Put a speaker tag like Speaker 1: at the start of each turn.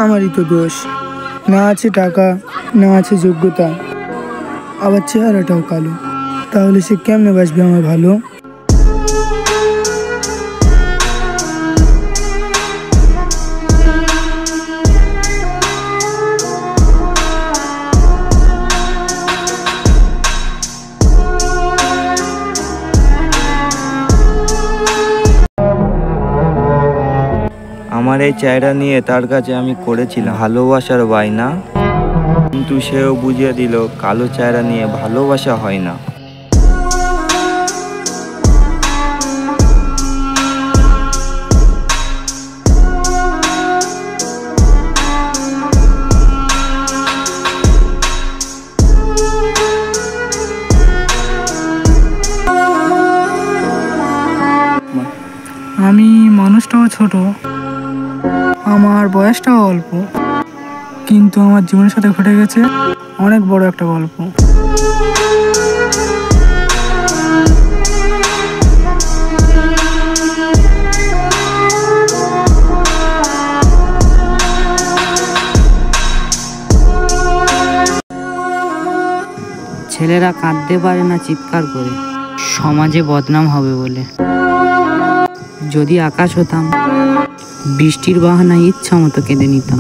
Speaker 1: আমারই তো দোষ। না আছে টাকা, না আছে যোগ্যতা, আবার চেহারাটাও কালো। তাহলে সে কেমনে বাসবে আমার ভালো?
Speaker 2: আমার এই চেহারা নিয়ে তার কাছে আমি করেছিলাম ভালোবাসার বায়না, কিন্তু সেও বুঝিয়ে দিল কালো চেহারা নিয়ে ভালোবাসা হয় না।
Speaker 1: আমি মানুষটাও ছোট, আমার বয়সটাও অল্প, কিন্তু আমার জীবনের সাথে ঘটে গেছে অনেক বড় একটা গল্প।
Speaker 3: ছেলেরা কাঁদতে পারে না চিৎকার করে, সমাজে বদনাম হবে বলে। যদি আকাশ হতাম, বৃষ্টির বাহানায় ইচ্ছা মতো কেঁদে নিতাম।